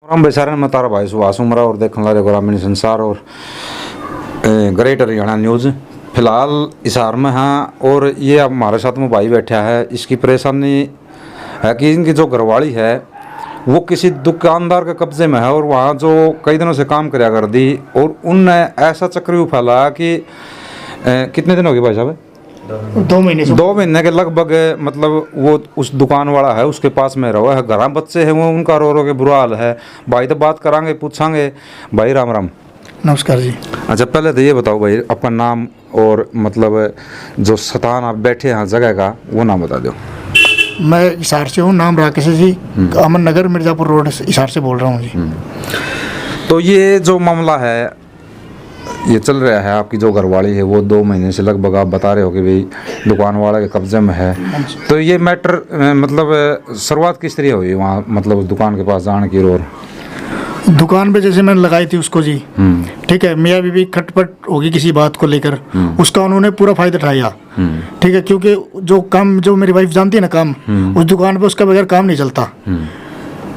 हम बेचारे मैं तारा भाई सुभाष उमरा और देखने वाले ग्रामीण संसार और ग्रेटर हरियाणा न्यूज़। फिलहाल हिसार में हाँ, और ये अब हमारे साथ में भाई बैठा है। इसकी परेशानी है कि इनकी जो घरवाली है वो किसी दुकानदार के कब्जे में है और वहाँ जो कई दिनों से काम कराया कर दी, और उनने ऐसा चक्रव्यूह फैलाया कि कितने दिन हो गए भाई साहब? 2 महीने से 2 महीने के लगभग। मतलब वो उस दुकान वाला है, उसके पास में रहो है, घर बच्चे हैं, वो उनका रो रो के बुरा हाल है। भाई तो बात करांगे, पूछांगे। भाई राम राम। नमस्कार जी। अच्छा, पहले तो ये बताओ भाई, अपना नाम और मतलब जो स्थान आप बैठे हैं जगह का वो नाम बता दो। मैं हिसार से हूँ, नाम राकेश है जी। अमन नगर मिर्ज़ापुर रोड हिसार से बोल रहा हूँ जी। तो ये जो मामला है ये चल रहा है, आपकी जो घरवाली है वो 2 महीने से लगभग आप बता रहे हो कि भाई दुकान वाले के कब्जे में है। तो ये मैटर मतलब शुरुआत किस तरह हुई वहाँ, मतलब उस दुकान के पास जाने की? और दुकान पे जैसे मैंने लगाई थी उसको जी, ठीक है, मियाँ बीवी खटपट होगी किसी बात को लेकर, उसका उन्होंने पूरा फायदा उठाया, ठीक है, क्योंकि जो काम जो मेरी वाइफ जानती है ना काम, उस दुकान पे उसका बगैर काम नहीं चलता।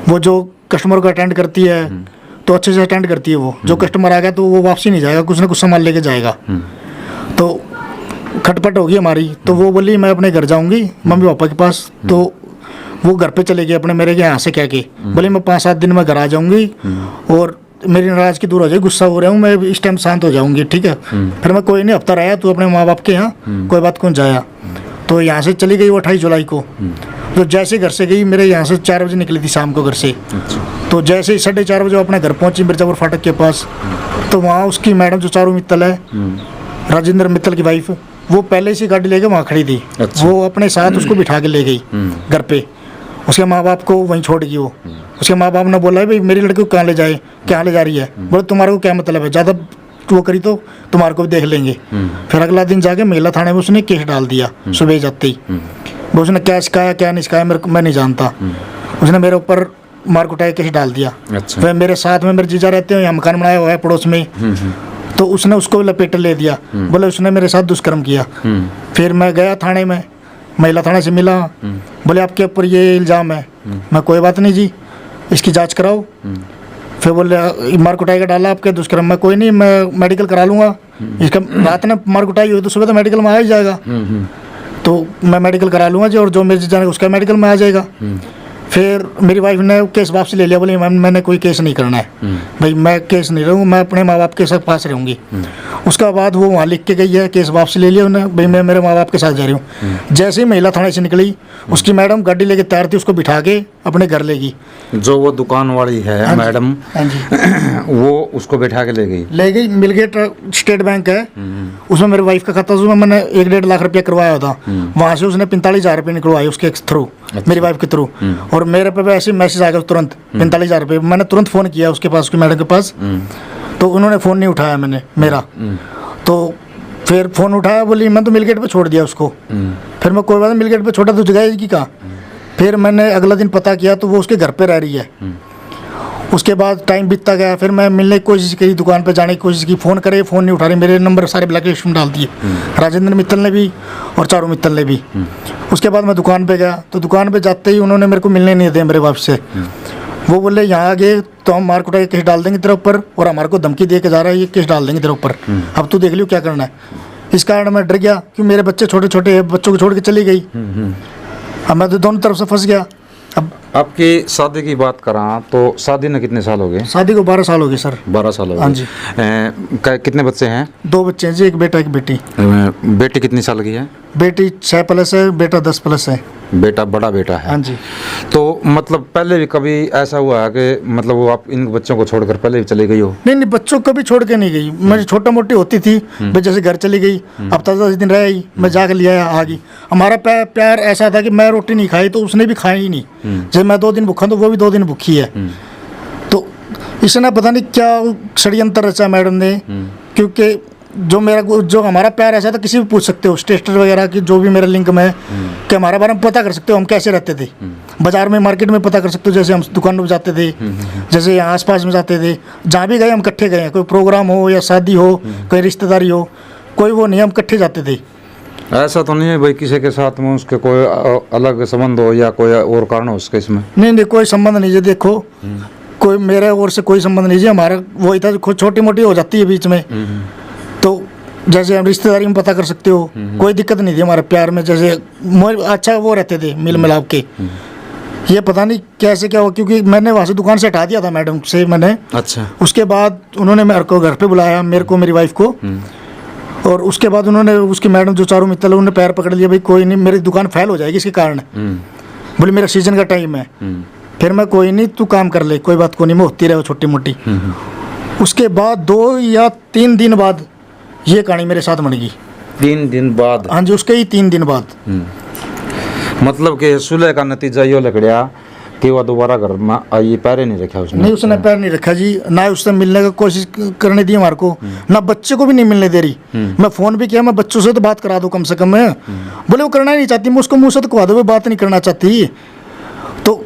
वो जो कस्टमर को अटेंड करती है तो अच्छे से अटेंड करती है। वो जो कस्टमर आ गया तो वो वापसी नहीं जाएगा, कुछ ना कुछ सामान लेके जाएगा। तो खटपट होगी हमारी, तो वो बोली मैं अपने घर जाऊंगी मम्मी पापा के पास। तो वो घर पे चले गए अपने मेरे के यहाँ से कह के, बोले मैं 5-7 दिन में घर आ जाऊंगी और मेरी नाराज़गी दूर हो जाएगी, गुस्सा हो रहा हूँ मैं, इस टाइम शांत हो जाऊंगी, ठीक है। फिर मैं कोई नहीं, हफ्ता रहा तू अपने माँ बाप के यहाँ, कोई बात कौन जाया। तो यहाँ से चली गई वो 28 जुलाई को। तो जैसे घर से गई, मेरे यहाँ से 4 बजे निकली थी शाम को घर से। तो जैसे ही 4:30 बजे अपने घर पहुंची मिर्ज़ापुर फाटक के पास, तो वहाँ उसकी मैडम जो चारू मित्तल है, राजेंद्र मित्तल की वाइफ, वो पहले से गाड़ी लेके वहाँ खड़ी थी। वो अपने साथ उसको बिठा के ले गई घर पे, उसके माँ बाप को वहीं छोड़ गई। वो उसके माँ बाप ने बोला भाई मेरी लड़की को कहाँ ले जाए, क्या ले जा रही है? बोले तुम्हारे को क्या मतलब है, ज़्यादा वो करी तो तुम्हारे को भी देख लेंगे। फिर अगला दिन जाके महिला थाने में उसने केस डाल दिया सुबह जाते ही। वो उसने क्या सिखाया क्या नहीं सिखाया मैं नहीं जानता। उसने मेरे ऊपर मार कुटाई केस डाल दिया। अच्छा। फिर मेरे साथ में मेरे जीजा रहते हैं, यहाँ मकान बनाया हुआ है पड़ोस में, तो उसने उसको लपेट ले दिया, बोले उसने मेरे साथ दुष्कर्म किया। फिर मैं गया थाने में, महिला थाने से मिला, बोले आपके ऊपर ये इल्ज़ाम है। मैं कोई बात नहीं जी, इसकी जांच कराओ। फिर बोले मार कुटाई का डाला आपके दुष्कर्म में, कोई नहीं मैं मेडिकल करा लूँगा। इसका रात में मार कुटाई हुई तो सुबह तो मेडिकल में आ ही जाएगा, तो मैं मेडिकल करा लूँगा जी, और जो मेरे जाने उसका मेडिकल में आ जाएगा। फिर मेरी वाइफ ने केस वापस ले लिया, बोली मैंने कोई केस नहीं करना है भाई, मैं केस नहीं रहूँगा, मैं अपने माँ बाप के साथ पास रहूँगी। उसका बाद वो वहाँ लिख के गई है, केस वापस ले लिया उन्होंने, भाई मैं मेरे माँ बाप के साथ जा रही हूँ। जैसे ही महिला थाने से निकली, उसकी मैडम गाड़ी लेके तैयार थी, उसको बिठा के अपने घर ले गई। जो वो दुकान वाली है मैडम, हाँ जी, वो उसको बैठा के ले गई। मिलगेट स्टेट बैंक है, उसमें मेरी वाइफ का खाता, उसमें मैंने 1-1.5 लाख रुपया करवाया था। वहाँ से उसने 45,000 रुपये निकलवाए उसके थ्रू, मेरी वाइफ के थ्रू। और मेरे पे भी ऐसे मैसेज आ गया तुरंत 45,000 रुपये। मैंने तुरंत फ़ोन किया उसके पास, उसकी मैडम के पास, तो उन्होंने फ़ोन नहीं उठाया मैंने मेरा। तो फिर फ़ोन उठाया, बोली मैं तो मिलगेट पे छोड़ दिया उसको। फिर मैं कोई बात नहीं, मिलगेट पे छोड़ा तो जगह की कहाँ। फिर मैंने अगला दिन पता किया तो वो उसके घर पे रह रही है। उसके बाद टाइम बीतता गया, फिर मैं मिलने की कोशिश की, दुकान पे जाने की कोशिश की, फ़ोन करे, फ़ोन नहीं उठा रही। मेरे नंबर सारे ब्लैक लिस्ट में डाल दिए, राजेंद्र मित्तल ने भी और चारू मित्तल ने भी। उसके बाद मैं दुकान पे गया, तो दुकान पे जाते ही उन्होंने मेरे को मिलने नहीं दिया मेरे बाप से। वो बोले यहाँ आ गए तो हम मार कुटाई केस डाल देंगे तेरे ऊपर, और हमारे को धमकी दे के जा रहा है, ये केस डाल देंगे तेरे ऊपर, अब तू देख लियो क्या करना है। इस कारण मैं डर गया कि मेरे बच्चे छोटे छोटे हैं, बच्चों को छोड़ के चली गई। अब मैं तो दोनों तरफ से फंस गया। अब आपकी शादी की बात करा तो शादी ने कितने साल हो गए? शादी को 12 साल हो गए सर। 12 साल हो गए। हाँ जी। कितने बच्चे हैं? 2 बच्चे हैं जी, एक बेटा एक बेटी। बेटी कितनी साल की है? बेटी 6+ है, बेटा 10+ है। बेटा बड़ा बेटा है। हाँ जी। तो मतलब पहले भी कभी ऐसा हुआ है कि मतलब वो आप इन बच्चों को छोड़कर पहले भी चली गई हो? नहीं, बच्चों को कभी छोड़ के नहीं गई। मैं छोटा मोटी होती थी, मैं जैसे घर चली गई, हफ्ता 10 दिन रह आई, मैं जाकर लिया आ गई। हमारा प्यार ऐसा था कि मैं रोटी नहीं खाई तो उसने भी खाई ही नहीं। जब मैं 2 दिन भूखा तो वो भी 2 दिन भूखी है। तो इसने पता नहीं क्या षड्यंत्र रचा मैडम ने, क्योंकि जो हमारा प्यार ऐसा था, किसी भी पूछ सकते हो स्टेटर वगैरह की, जो भी मेरे लिंक में है, कि हमारे बारे में पता कर सकते हो हम कैसे रहते थे। बाजार में मार्केट में पता कर सकते हो, जैसे हम दुकान में जाते थे, जैसे यहाँ आसपास में जाते थे, जहाँ भी गए हम इकट्ठे गए हैं, कोई प्रोग्राम हो या शादी हो, कोई रिश्तेदारी हो, कोई वो नहीं, हम इकट्ठे जाते थे। ऐसा तो नहीं है भाई किसी के साथ में उसके कोई अलग संबंध हो या कोई और कारण हो उसके इसमें? नहीं, कोई संबंध नहीं है। देखो कोई मेरे ओर से कोई संबंध नहीं जी, हमारा वही था जो छोटी मोटी हो जाती है बीच में, तो जैसे हम रिश्तेदारी में पता कर सकते हो, कोई दिक्कत नहीं थी हमारे प्यार में, जैसे अच्छा वो रहते थे मिल मिलाप के। ये पता नहीं कैसे क्या हुआ, क्योंकि मैंने वहाँ से दुकान से हटा दिया था मैडम से मैंने। अच्छा। उसके बाद उन्होंने मेरे को घर पे बुलाया, मेरे को मेरी वाइफ को, और उसके बाद उन्होंने उसकी मैडम जो चारों मित्तल उन्होंने पैर पकड़ लिया, भाई कोई नहीं मेरी दुकान फेल हो जाएगी इसके कारण, बोले मेरा सीजन का टाइम है। फिर मैं कोई नहीं तू काम कर ले, कोई बात को नहीं, मैं होती रहे छोटी मोटी। उसके बाद 2 या 3 दिन बाद ये कहानी मेरे साथ बन गई। 3 दिन बाद? हाँ जी, उसके ही 3 दिन बाद। मतलब कि सुलह का नतीजा ये लकड़िया कि वह दोबारा घर में आई, पैर नहीं रखा उसने? नहीं, उसने पैर नहीं रखा जी, ना उससे मिलने का कोशिश करने दी हमारे को, ना बच्चे को भी नहीं मिलने दे रही। मैं फ़ोन भी किया, मैं बच्चों से तो बात करा दूँ कम से कम, मैं बोले वो करना ही नहीं चाहती, मैं उसको मुँह से तो कहवा दो वो बात नहीं करना चाहती, तो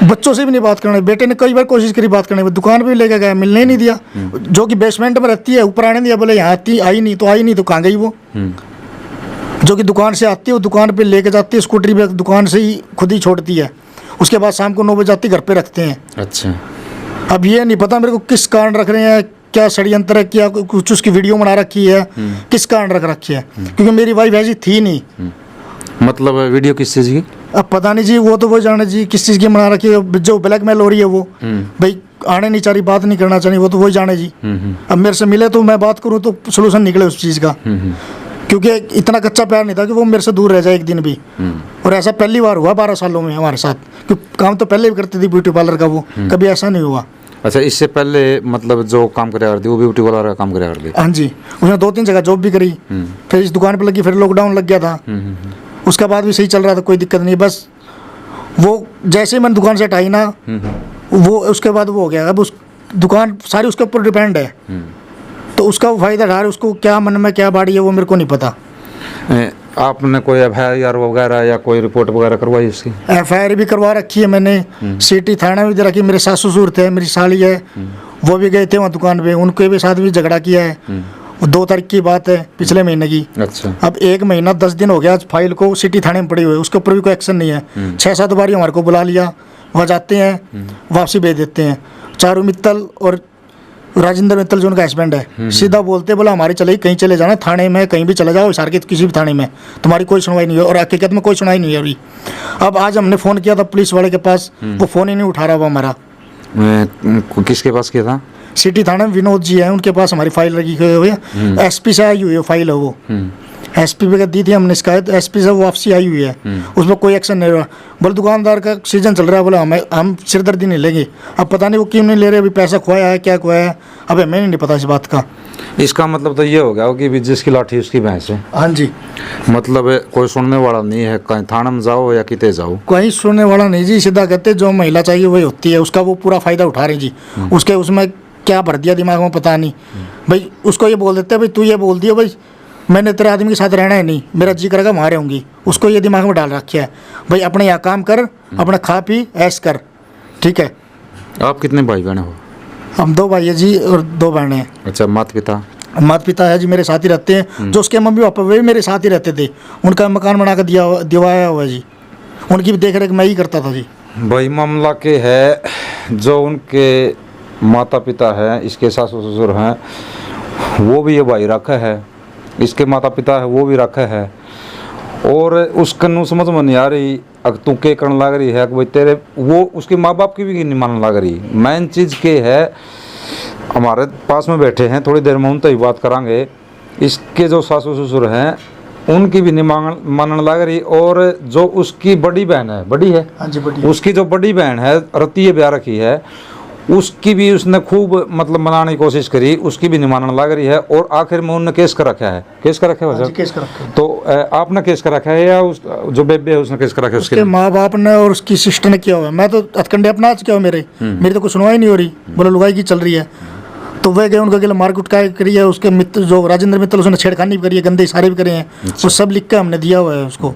बच्चों से भी नहीं बात करने। बेटे ने कई बार कोशिश करी बात करने, दुकान पे लेके गया, मिलने ही नहीं दिया, जो कि बेसमेंट में रहती है, ऊपर आने दिया, बोले यहाँ आती आई नहीं तो कहाँ गई वो, जो कि दुकान से आती है वो दुकान पे लेके जाती है, स्कूटरी पे दुकान से ही खुद ही छोड़ती है, उसके बाद शाम को 9 बजे आती घर पे रखते हैं। अच्छा। अब ये नहीं पता मेरे को किस कारण रख रहे हैं, क्या षड्यंत्र है, क्या कुछ उसकी वीडियो बना रखी है, किस कारण रख रखी है, क्योंकि मेरी वाइफ ऐसी थी नहीं। मतलब वीडियो किस चीज़ की? अब पता नहीं जी, वो तो वो जाने जी किस चीज़ की बना रखी है, जो ब्लैकमेल हो रही है वो, भाई आने नहीं चाह रही, बात नहीं करना चाहिए, वो तो वही जाने जी। अब मेरे से मिले तो मैं बात करूँ तो सोल्यूशन निकले उस चीज़ का, क्योंकि इतना कच्चा प्यार नहीं था कि वो मेरे से दूर रह जाए एक दिन भी। और ऐसा पहली बार हुआ 12 सालों में हमारे साथ, क्योंकि काम तो पहले भी करती थी ब्यूटी पार्लर का, वो कभी ऐसा नहीं हुआ। अच्छा, इससे पहले मतलब जो काम कराया करती वो ब्यूटी पार्लर का काम कराया करती? हाँ जी, उसने 2-3 जगह जॉब भी करी, फिर इस दुकान पे लगी, फिर लॉकडाउन लग गया था, उसके बाद भी सही चल रहा था, कोई दिक्कत नहीं। बस वो जैसे ही मैंने दुकान से हटाई ना, वो उसके बाद वो हो गया, अब उस दुकान सारी उसके ऊपर डिपेंड है, तो उसका वो फायदा उठा रहा है, उसको क्या मन में क्या बाड़ी है वो मेरे को नहीं पता। आपने कोई FIR वगैरह या कोई रिपोर्ट वगैरह करवाई इसकी? FIR भी करवा रखी है मैंने, सिटी थाना भी दे रखी। मेरे सास ससुर थे, मेरी साली है, वो भी गए थे वहाँ दुकान पे, उनके भी साथ भी झगड़ा किया है। 2 तारीख की बात है, पिछले महीने की। अच्छा। अब 1 महीना 10 दिन हो गया आज फाइल को सिटी थाने में पड़ी हुई है, उसके ऊपर भी कोई एक्शन नहीं है। 6-7 बार हमारे को बुला लिया, वहाँ जाते हैं, वापसी भेज देते हैं। चारू मित्तल और राजेंद्र मित्तल जो उनका हस्बैंड है, सीधा बोलते बोला हमारी चले कहीं चले जाना, थाने में कहीं भी चले जाओ, हिसार के किसी भी थाने में, तुम्हारी कोई सुनवाई नहीं है। और हकीकत में कोई सुनवाई नहीं हो रही। अब आज हमने फ़ोन किया था पुलिस वाले के पास, वो फ़ोन ही नहीं उठा रहा वो हमारा। किसके पास किया था? सिटी थाने में विनोद जी हैं, उनके पास हमारी फाइल लगी हुई है, SP से आई हुई है फाइल है वो, SP पे दी थी हमने शिकायत, SP से वापसी आई हुई है, उसमें कोई एक्शन नहीं रहा। बोले दुकानदार का सीजन चल रहा है, बोले हम सिरदर्दी नहीं लेंगे। अब पता नहीं वो क्यों नहीं ले रहे, अभी पैसा खोया है क्या खोया है, अब हमें नहीं पता इस बात का। इसका मतलब तो ये हो गया कि जिसकी लाठी उसकी भैंस है। हाँ जी, मतलब कोई सुनने वाला नहीं है, कहीं थाने में जाओ या किते जाओ, कोई सुनने वाला नहीं जी। सीधा कहते जो महिला चाहिए वही होती है, उसका वो पूरा फायदा उठा रही जी। उसके उसमें क्या भर दिया दिमाग में पता नहीं, भाई उसको ये बोल देते भाई तू ये बोल दिया भाई मैंने तेरे आदमी के साथ रहना है नहीं, मेरा जी करेगा वहाँ रहूँगी, उसको ये दिमाग में डाल रखा है भाई अपने यहाँ काम कर, अपना खा पी ऐश कर, ठीक है। आप कितने भाई बहन हो? हम 2 भाई है जी और 2 बहनें हैं। अच्छा, माता पिता? माता पिता है जी मेरे साथ ही रहते हैं, जो उसके मम्मी पापा वे भी मेरे साथ ही रहते थे, उनका मकान बना कर दिवाया हुआ है जी, उनकी भी देख रेख मैं ही करता था जी। भाई मामला के है जो उनके माता पिता हैं, इसके सास ससुर हैं, वो भी ये भाई रखा है, इसके माता पिता है वो भी रखा है, और उसका नू समझ में नहीं आ रही अगर तू के करने लग रही है कि भाई तेरे वो उसके माँ बाप की भी नहीं मानने लग रही। मेन चीज़ के है, हमारे पास में बैठे हैं, थोड़ी देर में उन तो ही बात करांगे, इसके जो सासू ससुर हैं उनकी भी नहीं मानने लग रही, और जो उसकी बड़ी बहन है, बड़ी है? हाँ जी, बड़ी। उसकी जो बड़ी बहन है रतीय ब्याह रखी है, उसकी भी उसने खूब मतलब मनाने की कोशिश करी, उसकी भी नहीं मानने लग रही है, और आखिर में उन्होंने केस कर रखा है। केस कर रखा है वजह? केस कर रखा है। तो आपने केस कर रखा है या उस जो बेबे है उसने केस कर रखा है? उसके माँ बाप ने और उसकी सिस्टर ने किया हुआ है, मैं तो हथकंडे अपना किया हुआ, मेरी तो कुछ सुनवाई नहीं हो रही, बोले लुगाई की चल रही है। तो वह गए उनका मारकुट का करी है, उसके मित्र जो राजेंद्र मित्तल उसने छेड़खानी भी करी है, गंदे इशारे भी करे हैं, वो सब लिख के हमने दिया हुआ है उसको।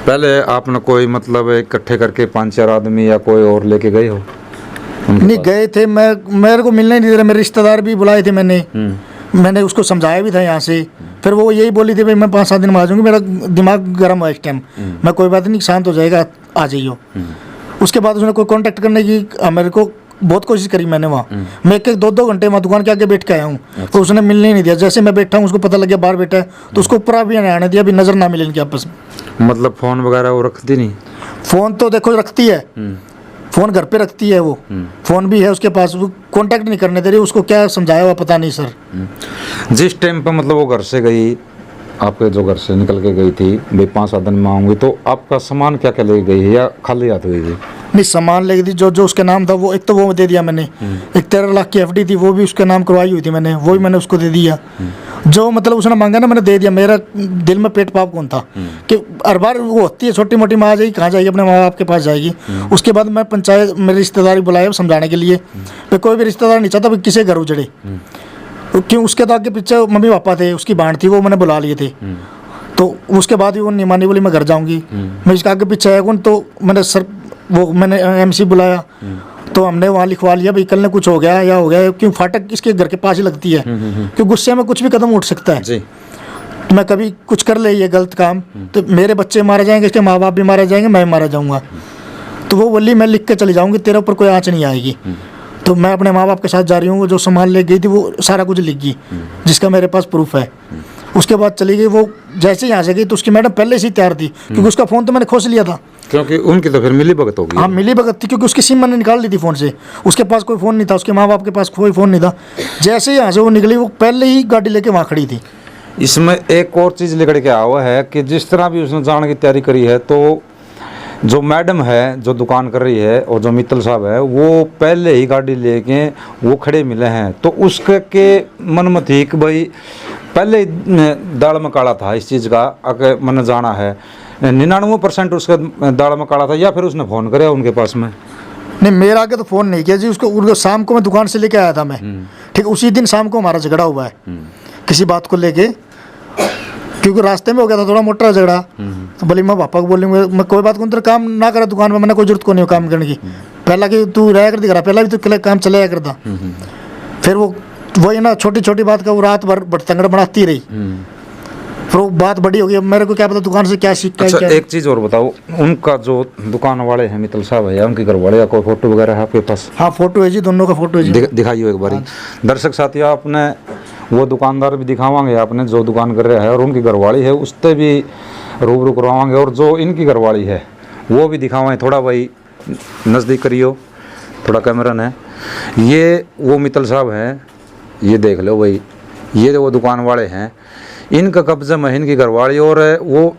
पहले आपने कोई मतलब इकट्ठे करके 5-4 आदमी या कोई और लेके गए हो? नहीं गए थे, मेरे को मिलने नहीं दे रहे, मेरे रिश्तेदार भी बुलाए थे मैंने उसको समझाया भी था यहाँ से, फिर वो यही बोली थी भाई मैं 5-7 दिन में आ जाऊँगी, मेरा दिमाग गर्म है इस टाइम, मैं कोई बात नहीं शांत हो जाएगा आ जाइयो। उसके बाद उसने कोई कांटेक्ट करने की मेरे को बहुत कोशिश करी मैंने वहाँ। मैं 1-2 घंटे वहाँ दुकान के आगे बैठ के आया हूँ, तो उसने मिलने ही नहीं दिया। जैसे मैं बैठा हूँ उसको पता लग गया बाहर बैठा है, तो उसको ऊपर भी नहीं आने दिया, अभी नजर ना मिले इनके आपस में। मतलब फ़ोन वगैरह वो रखती नहीं? फ़ोन तो देखो रखती है, फ़ोन घर पे रखती है वो, फ़ोन भी है उसके पास, वो कांटेक्ट नहीं करने दे रही। उसको क्या समझाया हुआ पता नहीं सर। जिस टाइम पे मतलब वो घर से गई, आपके जो घर से निकल के गई थी भाई 5-7 दिन में आऊँगी, तो आपका सामान क्या क्या ले गई है या खाली हाथ गई थी? नहीं, सामान ले गई थी जो जो उसके नाम था, वो एक तो वो दे दिया मैंने। एक 13 लाख की एफडी थी, वो भी उसके नाम करवाई हुई थी मैंने, वो भी मैंने उसको दे दिया। जो मतलब उसने मांगा ना मैंने दे दिया। मेरा दिल में पेट पाप कौन था कि हर बार वो होती है छोटी मोटी माँ आ जाएगी, कहाँ जाएगी, अपने माँ बाप के पास जाएगी। उसके बाद मैं पंचायत मेरे रिश्तेदारी बुलाए समझाने के लिए। मैं कोई भी रिश्तेदार नहीं चाहता किसी घर उजड़े, क्यों उसके तो आगे पीछे मम्मी पापा थे, उसकी बाढ़ थी, वो मैंने बुला लिए थे। तो उसके बाद भी वो नहीं मानी, बोली मैं घर जाऊंगी। मैं इसके आगे पीछे आया कौन, तो मैंने एमसी बुलाया, तो हमने वहाँ लिखवा लिया भाई कल ने कुछ हो गया या हो गया, क्यों फाटक इसके घर के पास ही लगती है, क्यों गुस्से में कुछ भी कदम उठ सकता है जी। तो मैं कभी कुछ कर ले ये गलत काम, तो मेरे बच्चे मारे जाएंगे, इसके माँ बाप भी मारे जाएंगे, मैं भी मारा जाऊँगा। तो वो बोली मैं लिख के चली जाऊँगी, तेरे ऊपर कोई आँच नहीं आएगी। तो मैं अपने माँ बाप के साथ जा रही हूँ, जो सामान ले गई थी वो सारा कुछ लिख गई, जिसका मेरे पास प्रूफ है। उसके बाद चली गई वो। जैसे ही यहाँ से गई तो उसकी मैडम पहले से ही तैयार थी, क्योंकि उसका फ़ोन तो मैंने खोस लिया था। क्योंकि उनकी तो फिर मिली भगत होगी। हाँ, मिली भगत थी, क्योंकि उसकी सिम मैंने निकाल ली थी फ़ोन से। उसके पास कोई फ़ोन नहीं था, उसके माँ बाप के पास कोई फ़ोन नहीं था। जैसे ही यहाँ से वो निकली, वो पहले ही गाड़ी लेके वहाँ खड़ी थी। इसमें एक और चीज़ लेकर के आया हुआ है कि जिस तरह भी उसने जाने की तैयारी करी है, तो जो मैडम है जो दुकान कर रही है और जो मित्तल साहब है, वो पहले ही गाड़ी लेके वो खड़े मिले हैं। तो उसके मन में थी कि भाई पहले ही दाल में काला था इस चीज़ का, अगर मन जाना है 99% उसका दाल में काला था, या फिर उसने फ़ोन कराया उनके पास में? नहीं, मेरा आगे तो फ़ोन नहीं किया जी। उसको शाम को मैं दुकान से लेके आया था मैं, ठीक, उसी दिन शाम को हमारा झगड़ा हुआ है किसी बात को लेके, क्योंकि रास्ते में हो गया था थोड़ा मोटा झगड़ा। तो बोली मैं पापा को बोली मैं कोई बात को काम ना करा दुकान में, मैंने कोई जरूरत को नहीं हो काम करने की। पहला कि तू रहा कर दिखा, पहला भी तो काम चलाया करता। फिर वही ना छोटी छोटी बात का वो रात भर तंगड़ बनाती रही, फिर वो बात बड़ी हो गई। अब मेरे को क्या पता दुकान से क्या सीखता है। अच्छा, एक चीज़ और बताओ, उनका जो दुकान वाले हैं मित्तल साहब है, उनके घर वाले का कोई फोटो वगैरह है आपके पास? हाँ, फोटो है जी, दोनों का फोटो है जी। दिखाइए एक बारी। दर्शक साथियों, आपने वो दुकानदार भी दिखावांगे, आपने जो दुकान कर रहा है, और उनकी घरवाली है उससे भी रूबरू करवाएंगे, और जो इनकी घरवाली है वो भी दिखावाएं। थोड़ा भाई नज़दीक करियो, थोड़ा कैमरा है। ये वो मित्तल साहब हैं, ये देख लो भाई, ये जो वो दुकान वाले हैं, इनका कब्जा में इनकी घरवाली। और वो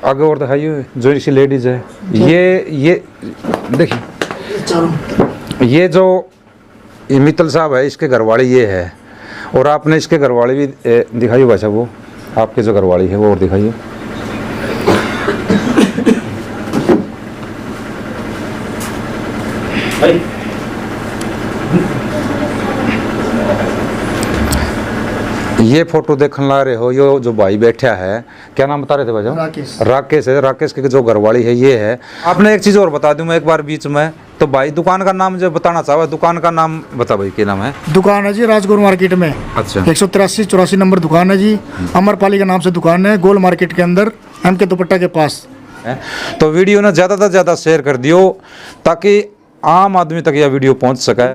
आगे और दिखाइए जो इसी लेडीज़ है, ये देखिए, ये जो मित्तल साहब है इसके घरवाली ये है। और आपने इसके घरवाली भी दिखाइए भाई साहब, वो आपके जो घरवाली है वो और दिखाइए। ये फोटो देखने ला रहे हो, ये जो भाई बैठा है, क्या नाम बता रहे थे भाई साहब? राकेश। राकेश है। राकेश की जो घरवाली है ये है। आपने एक चीज़ और बता दूं मैं एक बार बीच में, तो भाई दुकान का नाम जो बताना चाहो, दुकान का नाम बता भाई, क्या नाम है? दुकान है जी राजगुरु मार्केट में। अच्छा। 183-84 नंबर दुकान है जी। अमरपाली के नाम से दुकान है, गोल मार्केट के अंदर, MK दुपट्टा के पास है। तो वीडियो ना ज़्यादा से ज़्यादा शेयर कर दियो, ताकि आम आदमी तक यह वीडियो पहुंच सके।